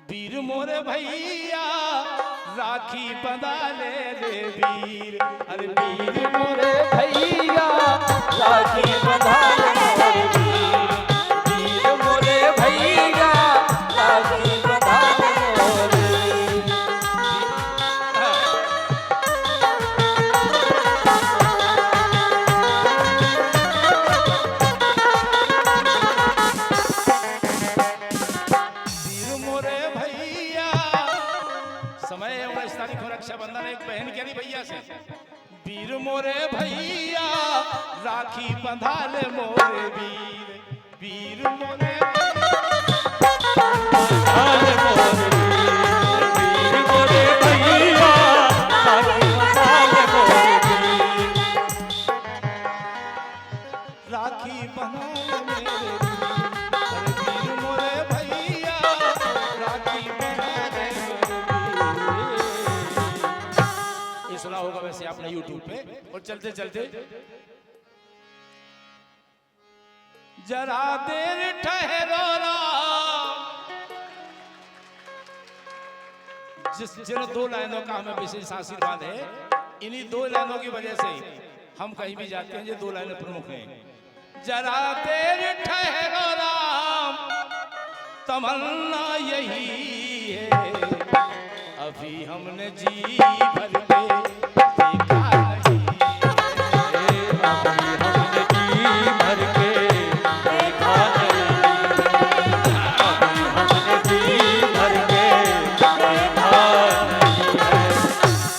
वीर मोरे भैया राखी बंधा ले रे वीर, अरे वीर मोरे भैया राखी बंधा ले रे वीर, वीर मोरे भैया राखी बंधा ले रे। समय 19 तारीख को रक्षाबंधन एक बहन कह रही भैया से, वीर मोरे भैया राखी बंधा ले मोरे वीर, वीर मोरे वीर मोरे भैया राखी बंधा ले मोरे वीर, राखी बंधा ले मेरे वीर मोरे भैया राखी बंधा ले। सुना होगा वैसे आपने YouTube पे। और चलते चलते जरा देर ठहरो ना, जिन 2 लाइनों का हमें विशेष आशीर्वाद है, इन्हीं 2 लाइनों की वजह से हम कहीं भी जाते हैं। ये 2 लाइनें प्रमुख हैं। जरा देर ठहरो राम, तमन्ना यही है, अभी हमने जी भर के देखा नहीं, अभी हमने जी भर के देखा नहीं, अभी हमने जी भर के देखा नहीं है।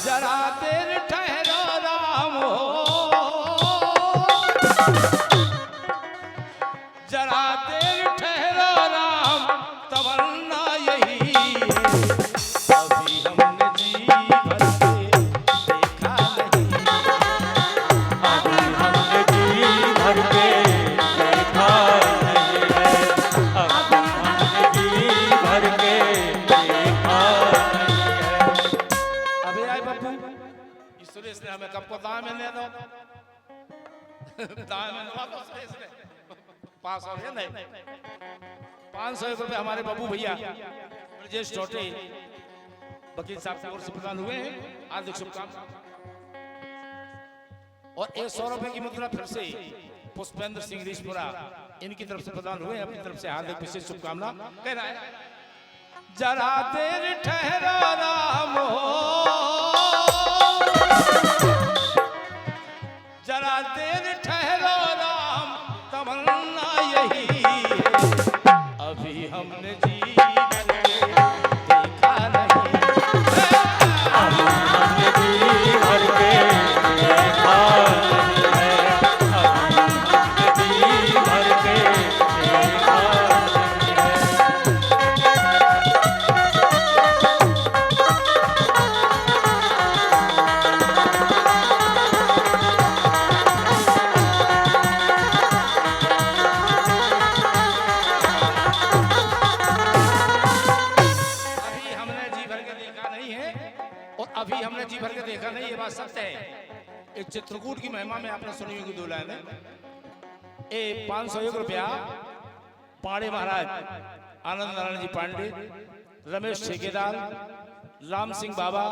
जरा देर ठहरो राम हो, जरा देर ठहरो राम, तमन्ना यही है, अभी हमने जी भर के देखा नहीं, अभी हमने जी भर के देखा नहीं है, अभी हमने जी भर के देखा नहीं है। अबे आए बापू, इस सुरेश ने हमें कब को दाम में ले दो, दाम में दो सुरेश ने पास हो गया नहीं। 501 रुपए हमारे बाबू भैया ब्रजेश टोटे वकील साहब की ओर से प्रदान हुए हैं, हार्दिक शुभकामनाएं। और 100 रुपए की मुद्रा फिर से पुष्पेंद्र सिंह रिशपुरा इनकी तरफ से प्रदान हुए हैं, अपनी तरफ से हार्दिक विशेष शुभकामना कह रहा है। जरा देर ठहरो राम हो, जरा देर ठहरो राम, तमन्ना यही है, अभी हमने जी भर के देखा नहीं, अभी हमने जी भर के देखा नहीं है, अभी हमने जी भर के देखा नहीं है। अभी हमने जी भर के देखा नहीं, ये बात सत्य है। एक चित्रकूट की महिमा में आपने सुनी होगी 2 लाइनें। 501 रुपया पाड़े महाराज आनंद नारायण जी पांडे, रमेश ठेकेदार, राम सिंह बाबा,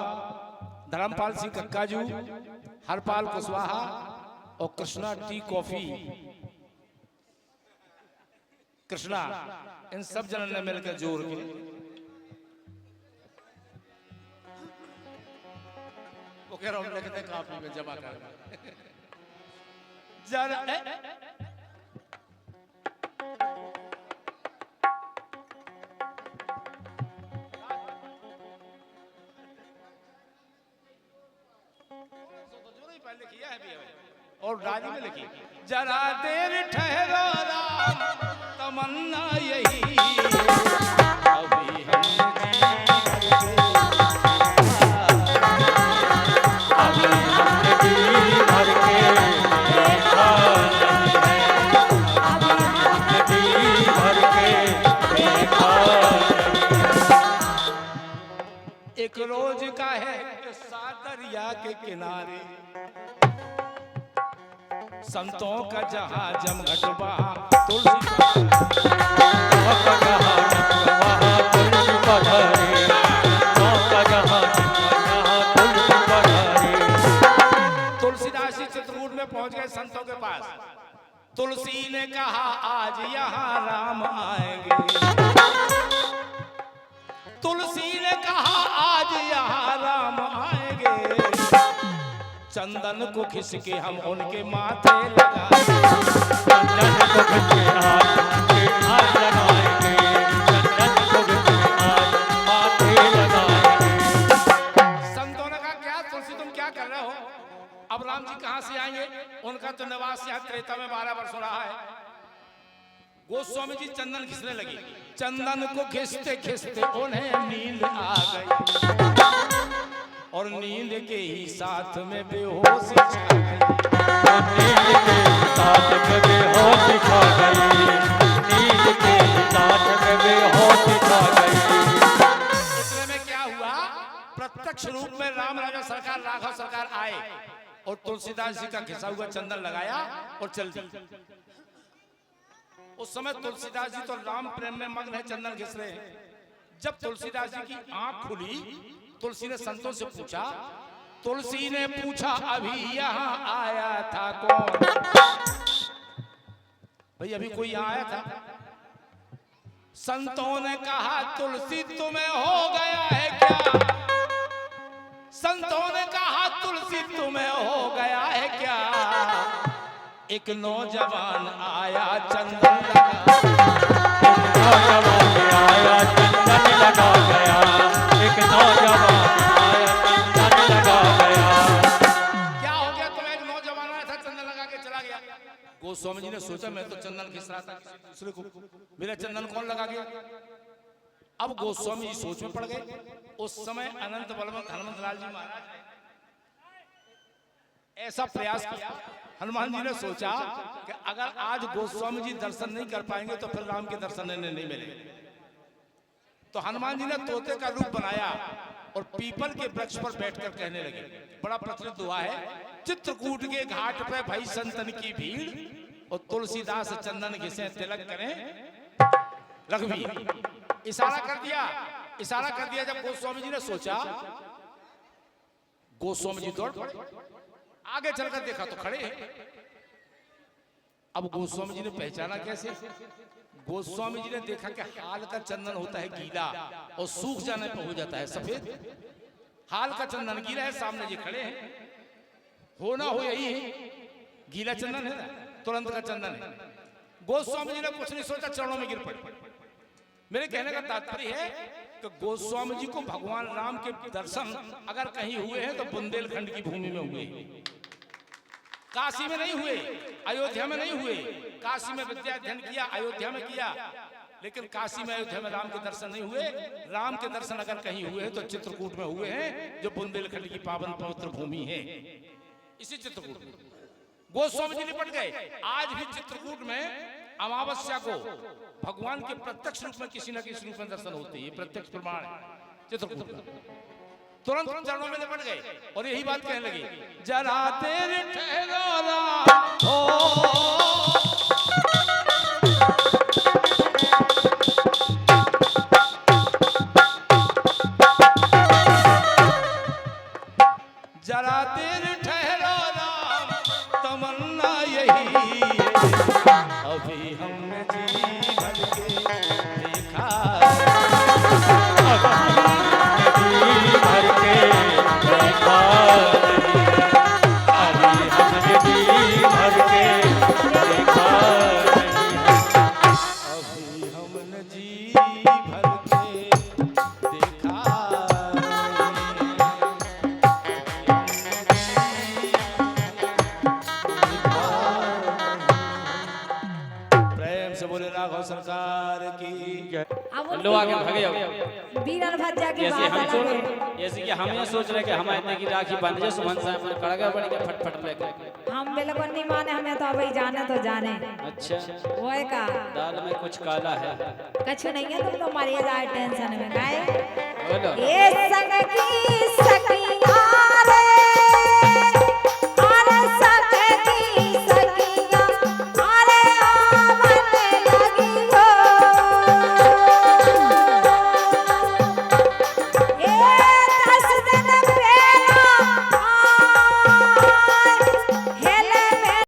धर्मपाल सिंह कक्काजू, हरपाल कुशवाहा और कृष्णा टी कॉफी, कृष्णा, इन सब जनों ने मिलकर जोड़ के वो कह रहा हूँ लिखते काफी में जमा कर जरा पहले किया है भी और डायरी में लिखी। जरा देर ठहरो राम, तमन्ना यही अभी हमने जी भर के देखा नहीं है, अभी हमने जी भर के देखा नहीं है। एक रोज का है दरिया के किनारे, संतों का जहां जमघट बहा, तुलसी का जहां जमघट बहा, तुलसी का तुलसी ने कहा आज यहाँ राम आएंगे। तुलसी ने कहा आज यहाँ राम आएंगे। चंदन को खिसके हम उनके माथे लगाएंगे। चंदन को खिसके आज लगाएंगे। चंदन को खिसके आज माथे लगाएंगे। संतों ने कहा क्या तुलसी तुम क्या कर रहे हो? अब राम जी कहां से आएंगे? उनका तो निवास यहाँ त्रेता में 12 वर्ष हो रहा है। गोस्वामी जी चंदन घिसने लगे। चंदन को घिसते घिसते उन्हें नींद आ गई और नींद के ही साथ में बेहोशी छा गई। नींद के साथ में बेहोशी छा गई। नींद के साथ में बेहोशी छा गई। इतने में क्या हुआ? प्रत्यक्ष रूप में राम राजा सरकार राघव सरकार आए और तुलसीदास जी का घिसा हुआ चंदन लगाया और चल दिए। उस समय तुलसीदास जी तो राम प्रेम में मग्न है, चंदन घिस रहे हैं। जब तुलसीदास जी की आंख खुली, तुलसी ने संतों से पूछा। तुलसी ने पूछा अभी यहाँ आया था कौन? भाई अभी कोई यहाँ आया था? संतों ने कहा तुलसी तुम्हें हो गया है क्या? संतों ने कहा तुलसी तुम्हें हो गया है क्या? एक नौजवान आया चंदन लगा। नौजवान आया चंदन लगा गया। एक नौजवान आया चंदन लगा गया। क्या हो गया तुम्हें? एक नौजवान आया था चंदन लगा के चला गया। गोस्वामी जी ने सोचा मैं तो चंदन घिस रहा था दूसरे को, मेरा चंदन कौन लगा गया? अब गोस्वामी जी सोच में पड़ गए। उस समय अनंत बलवंत हनुमंत लाल जी महाराज ने ऐसा प्रयास किया। हनुमान जी ने सोचा कि अगर आज गोस्वामी जी दर्शन नहीं कर पाएंगे तो फिर राम के दर्शन नहीं मिलेंगे। तो हनुमान जी ने तोते का रूप बनाया और पीपल के वृक्ष पर बैठकर कहने लगे। बड़ा प्रचलित हुआ है, चित्रकूट के घाट पे भई संतन की भीड़ और तुलसीदास चंदन घिसे तिलक करें रघुवीर। इशारा कर दिया। जब गोस्वामी जी ने सोचा, गोस्वामी जी दौड़ पड़े। आगे चलकर देखा तो खड़े हैं। अब गोस्वामी जी ने पहचाना कैसे? गोस्वामी जी ने देखा कि हाल का चंदन होता है गीला और सूख जाने पर हो जाता है सफेद। हाल का चंदन गीला है, सामने जी खड़े हैं। हो ना हो यही है, गीला चंदन है ना, तुरंत का चंदन है। गोस्वामी जी ने कुछ नहीं सोचा, चरणों में गिर पड़े। मेरे कहने का तात्पर्य है कि गोस्वामी जी को भगवान राम के दर्शन अगर कहीं हुए हैं तो बुंदेलखंड की भूमि में हुए। काशी में नहीं हुए, अयोध्या में नहीं हुए। काशी में विद्या अध्ययन किया, अयोध्या में किया, लेकिन काशी में अयोध्या में राम के दर्शन नहीं हुए। राम के दर्शन अगर कहीं हुए हैं तो चित्रकूट में हुए हैं, जो बुंदेलखंड की पावन पवित्र भूमि है। इसी चित्रकूट में गोस्वामी जी निपट गए। आज भी चित्रकूट में अमावस्या को भगवान के प्रत्यक्ष रूप में किसी न किसी रूप में दर्शन होते हैं, प्रत्यक्ष प्रमाण है चित्रकूट में। तुरंत चरणों में निपट गए और यही बात कहने लगे, जरा देर ठहरो राम हो। जरा देर ठहरो राम, तमन्ना यही है, अभी हमने जी भर के देखा। सरकार की लोग आगे भागे जाओ। बीरन भज्जा के जैसे बात हम अलग है। जैसे कि हम ये सोच रहे कि हम इतने की राखी बन जाए सुमन साहब पर कड़गा पड़ के फटफट लेके। हम बिल्कुल नहीं माने, हमें तो अभी जाने तो जाने। अच्छा वो है का दाल में कुछ काला है। कछु नहीं है, तुम तो मरिए जाए टेंशन में। गाय बोलो ये संग की